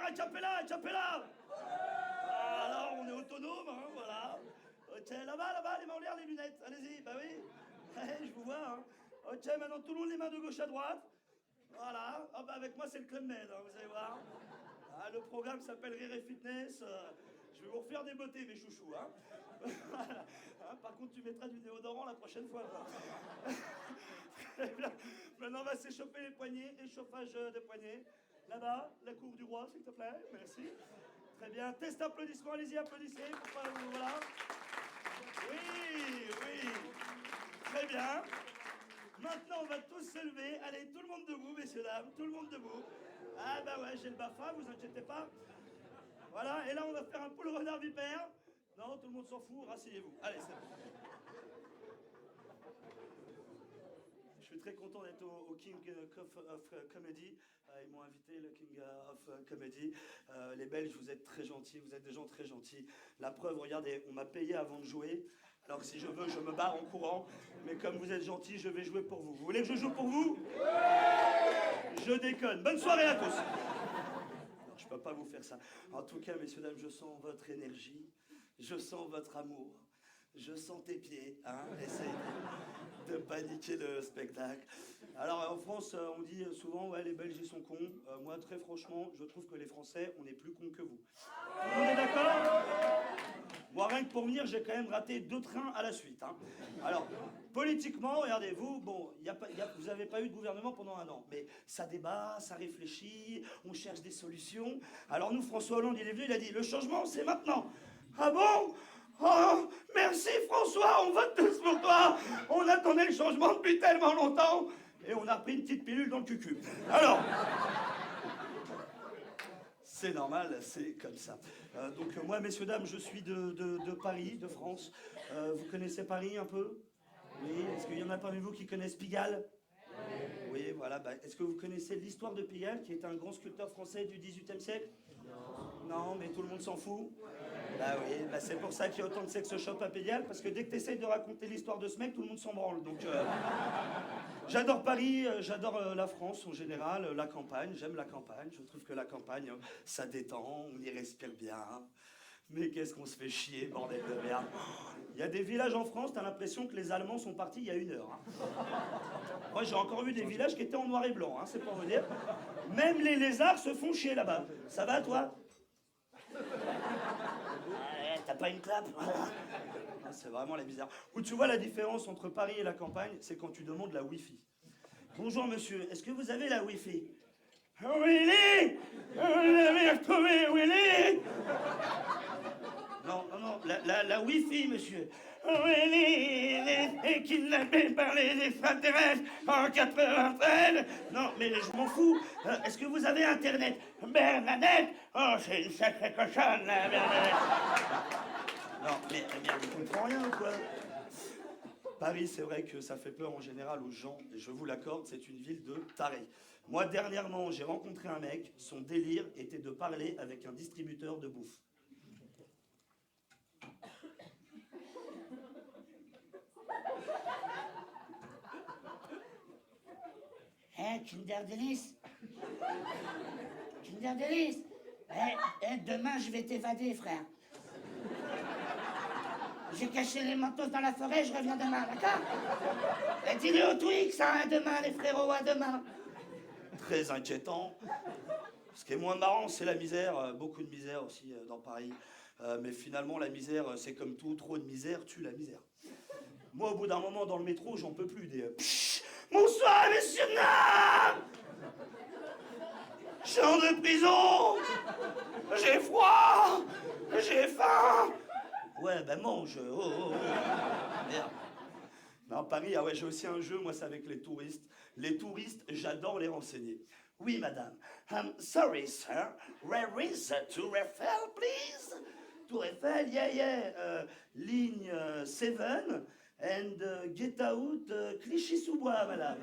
Acapella. Alors, on est autonome, hein, voilà. Ok, là-bas, les mains en l'air, les lunettes. Allez-y, bah oui. Ouais, je vous vois, hein. Ok, maintenant tout le monde les mains de gauche à droite. Voilà. Ah bah avec moi, c'est le Club Med, hein, vous allez voir. Ah, le programme s'appelle Rire et Fitness. Je vais vous refaire des beautés, mes chouchous, hein. Voilà. Hein, par contre, tu mettras du déodorant la prochaine fois, quoi. Très bien. Maintenant, on va s'échauffer les poignets. Échauffage des poignets. Là-bas, la cour du roi, s'il te plaît. Merci. Très bien. Test applaudissements. Allez-y, applaudissez. Pourquoi, voilà. Oui. Très bien. Maintenant, on va tous se lever. Allez, tout le monde debout, messieurs, dames. Tout le monde debout. Ah bah ouais, j'ai le BAFA, vous inquiétez pas. Voilà, et là, on va faire un poule renard vipère. Non, tout le monde s'en fout, rasseyez-vous. Allez, c'est bon. Je suis très content d'être au King of Comedy. Ils m'ont invité, le King of Comedy. Les Belges, vous êtes très gentils, vous êtes des gens très gentils. La preuve, regardez, on m'a payé avant de jouer. Alors que si je veux, je me barre en courant. Mais comme vous êtes gentils, je vais jouer pour vous. Vous voulez que je joue pour vous? Je déconne. Bonne soirée à tous. Non, je ne peux pas vous faire ça. En tout cas, messieurs, dames, je sens votre énergie. Je sens votre amour. Je sens tes pieds, hein, essaye de paniquer le spectacle. Alors en France, on dit souvent, ouais, les Belges ils sont cons. Moi, très franchement, je trouve que les Français, on est plus cons que vous. Tout le monde est d'accord? Moi, rien que pour venir, j'ai quand même raté 2 trains à la suite. Hein. Alors, politiquement, regardez-vous, bon, vous n'avez pas eu de gouvernement pendant 1 an, mais ça débat, ça réfléchit, on cherche des solutions. Alors nous, François Hollande, il est venu, il a dit, le changement, c'est maintenant. Ah bon? Oh, merci François, on vote tous pour toi. On attendait le changement depuis tellement longtemps. Et on a repris une petite pilule dans le cucu. Alors, c'est normal, c'est comme ça. Donc moi, messieurs, dames, je suis de Paris, de France. Vous connaissez Paris un peu? Oui, est-ce qu'il y en a parmi vous qui connaissent Pigalle? Oui, voilà. Bah, est-ce que vous connaissez l'histoire de Pigalle, qui est un grand sculpteur français du XVIIIe siècle? Non, mais tout le monde s'en fout. Bah oui, bah c'est pour ça qu'il y a autant de sex shop à Pigalle, parce que dès que tu essayes de raconter l'histoire de ce mec, tout le monde s'en branle. Donc, j'adore Paris, j'adore la France en général, la campagne, j'aime la campagne. Je trouve que la campagne, ça détend, on y respire bien. Mais qu'est-ce qu'on se fait chier, bordel de merde. Il y a des villages en France, t'as l'impression que les Allemands sont partis il y a 1 heure. Hein. Moi, j'ai encore vu des villages qui étaient en noir et blanc, hein, c'est pour vous dire. Même les lézards se font chier là-bas. Ça va, toi? T'as pas une clap? C'est vraiment la bizarre. Où tu vois la différence entre Paris et la campagne, c'est quand tu demandes la Wi-Fi. Bonjour monsieur, est-ce que vous avez la Wi-Fi? Willy! Vous l'avez retrouvé, Willy! Non, la Wi-Fi, monsieur. Willy, il est kidnappé par les extraterrestres en 93. Non, mais je m'en fous. Est-ce que vous avez Internet? Bernadette? Oh, c'est une sacrée cochonne, la Bernadette. Non, mais merde, tu comprends rien ou quoi? Paris, c'est vrai que ça fait peur en général aux gens, et je vous l'accorde, c'est une ville de tarés. Moi, dernièrement, j'ai rencontré un mec, son délire était de parler avec un distributeur de bouffe. Kinder Delice. Kinder Delice. Demain, je vais t'évader, frère. J'ai caché les mentos dans la forêt, je reviens demain, d'accord? Dis-le au Twix, hein, à demain, les frérots, à demain. Très inquiétant. Ce qui est moins marrant, c'est la misère. Beaucoup de misère aussi dans Paris. Mais finalement, la misère, c'est comme tout, trop de misère tue la misère. Moi, au bout d'un moment, dans le métro, j'en peux plus des... Bonsoir, messieurs, dames! Je sors de prison! J'ai froid! J'ai faim! Ouais, ben mange! Oh. Merde. Non, Paris, ah ouais, j'ai aussi un jeu, moi, c'est avec les touristes. Les touristes, j'adore les renseigner. Oui, madame. Sorry, sir. Where is the Tour Eiffel, please? Tour Eiffel, yeah. Ligne 7 and get out Clichy-sous-Bois, madame.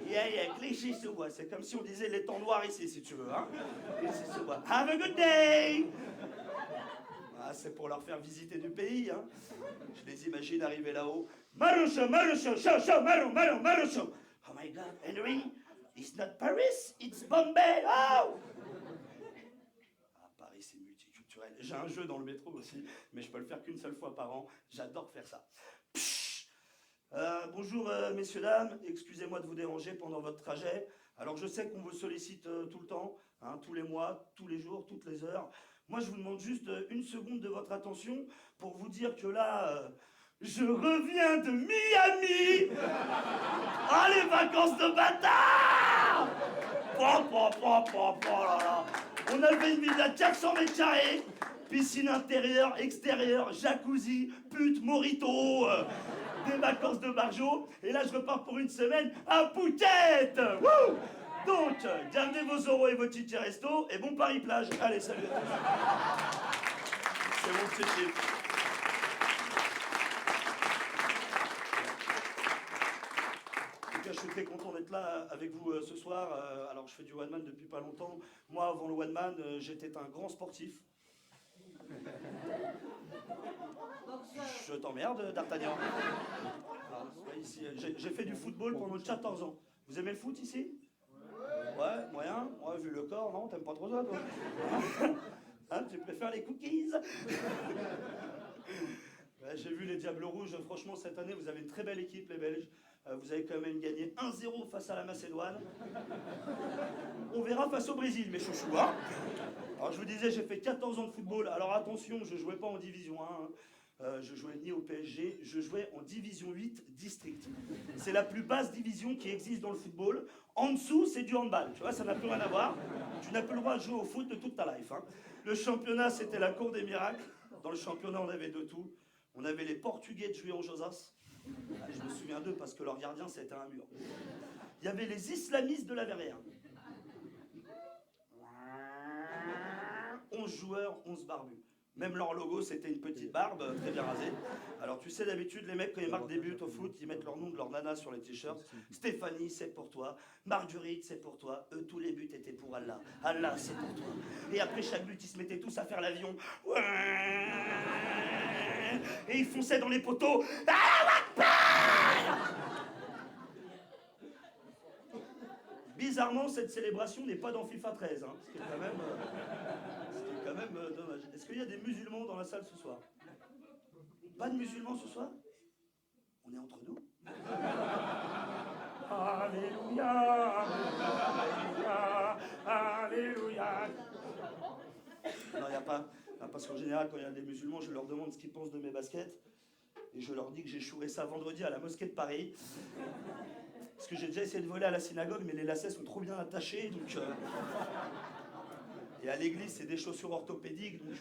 Yeah, Clichy-sous-Bois. C'est comme si on disait l'étang noir ici, si tu veux, hein. Clichy-sous-Bois. Have a good day! Ah, c'est pour leur faire visiter du pays, hein. Je les imagine arriver là-haut. Maroucho, chaud, Maroucho. Oh my God, Henry, it's not Paris, it's Bombay. Oh! J'ai un jeu dans le métro aussi, mais je peux le faire qu'une seule fois par an. J'adore faire ça. Bonjour messieurs, dames, excusez-moi de vous déranger pendant votre trajet. Alors je sais qu'on vous sollicite tout le temps, hein, tous les mois, tous les jours, toutes les heures. Moi je vous demande juste une seconde de votre attention pour vous dire que là, je reviens de Miami. Ah les vacances de bâtard. Là, là. On avait une villa de 400 mètres carrés, piscine intérieure, extérieure, jacuzzi, pute, morito, des vacances de Marjo. Et là, je repars pour une semaine à Phuket. Wouh. Donc, gardez vos euros et vos tickets resto et bon Paris plage. Allez, salut à tous. C'est mon petit clip. Je suis très content d'être là avec vous ce soir. Alors, je fais du one-man depuis pas longtemps. Moi, avant le one-man, j'étais un grand sportif. Je t'emmerde, D'Artagnan. Ah, ici, j'ai fait du football pendant 14 ans. Vous aimez le foot ici? Ouais, moyen. Ouais, vu le corps, non? T'aimes pas trop ça, toi? Hein, tu préfères les cookies? Ouais, j'ai vu les Diables Rouges. Franchement, cette année, vous avez une très belle équipe, les Belges. Vous avez quand même gagné 1-0 face à la Macédoine. On verra face au Brésil, mes chouchous. Hein. Alors, je vous disais, j'ai fait 14 ans de football. Alors, attention, je ne jouais pas en division 1. Je jouais ni au PSG. Je jouais en division 8 district. C'est la plus basse division qui existe dans le football. En dessous, c'est du handball. Tu vois, ça n'a plus rien à voir. Tu n'as plus le droit de jouer au foot de toute ta life. Hein. Le championnat, c'était la cour des miracles. Dans le championnat, on avait de tout. On avait les Portugais de Juan Josas. Je me souviens d'eux parce que leur gardien c'était un mur. Il y avait les islamistes de la Verrière. 11 joueurs, 11 barbus. Même leur logo c'était une petite barbe très bien rasée. Alors tu sais d'habitude les mecs quand ils marquent des buts au foot, ils mettent leur nom de leur nana sur les t-shirts. Stéphanie c'est pour toi, Marguerite c'est pour toi, eux tous les buts étaient pour Allah. Allah c'est pour toi. Et après chaque but ils se mettaient tous à faire l'avion. Et ils fonçaient dans les poteaux. Bizarrement, cette célébration n'est pas dans FIFA 13, hein, ce qui est quand même dommage. Est-ce qu'il y a des musulmans dans la salle ce soir? Pas de musulmans ce soir? On est entre nous? Alléluia, Alléluia, Alléluia. Non, il n'y a pas. Parce qu'en général, quand il y a des musulmans, je leur demande ce qu'ils pensent de mes baskets. Et je leur dis que j'ai chouré ça vendredi à la mosquée de Paris. Parce que j'ai déjà essayé de voler à la synagogue, mais les lacets sont trop bien attachés. Donc, Et à l'église, c'est des chaussures orthopédiques. Donc,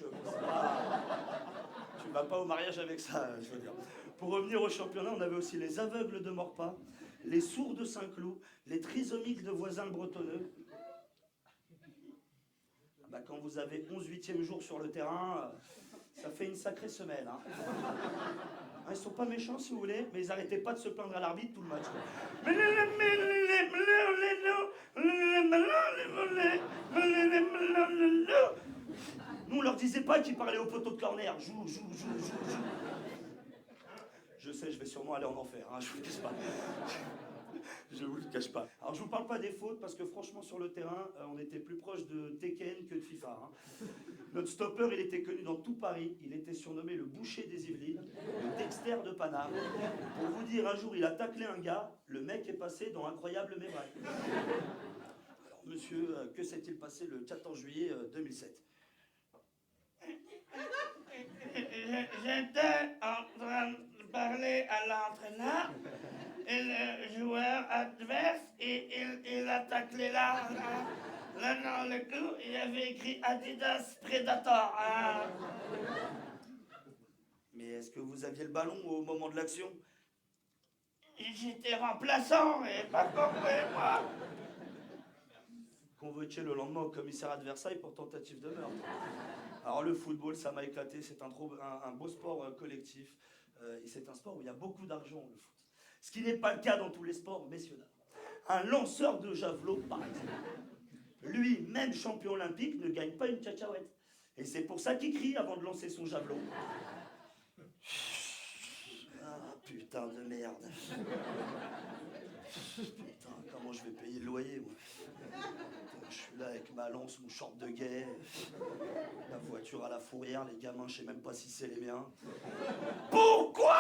tu ne vas pas au mariage avec ça, je veux dire. Pour revenir au championnat, on avait aussi les aveugles de Morpas, les sourds de Saint-Cloud, les trisomiques de Voisins-le-Bretonneux. Bah, quand vous avez 11 huitième jours sur le terrain, ça fait une sacrée semaine. Hein. Ils sont pas méchants si vous voulez, mais ils arrêtaient pas de se plaindre à l'arbitre tout le match. Nous on leur disait pas qu'ils parlaient au poteau de corner. Joue. Je sais, je vais sûrement aller en enfer, hein, je vous le cache pas. Je vous le cache pas. Alors je vous parle pas des fautes parce que franchement sur le terrain, on était plus proche de Tekken que de FIFA. Hein. Notre stopper, il était connu dans tout Paris. Il était surnommé le boucher des Yvelines, le Dexter de Paname. Pour vous dire, un jour, il a taclé un gars. Le mec est passé dans Incroyable mais vrai. Alors monsieur, que s'est-il passé le 14 juillet 2007? J'étais en train de parler à l'entraîneur et le joueur adverse, il a taclé là dans le cou, il avait écrit Adidas Predator. Hein. Mais est-ce que vous aviez le ballon au moment de l'action? J'étais remplaçant et pas compris, moi. Convoqué le lendemain au commissariat de Versailles pour tentative de meurtre. Alors le football, ça m'a éclaté, c'est un beau sport collectif. Et c'est un sport où il y a beaucoup d'argent, le foot. Ce qui n'est pas le cas dans tous les sports, messieurs dames. Un lanceur de javelot, par exemple. Lui, même champion olympique, ne gagne pas une cacahuète. Et c'est pour ça qu'il crie avant de lancer son javelot. Ah, putain de merde. Putain, comment je vais payer le loyer, moi. Je suis là avec ma lance, mon short de guet, la voiture à la fourrière, les gamins, je sais même pas si c'est les miens. Pourquoi ?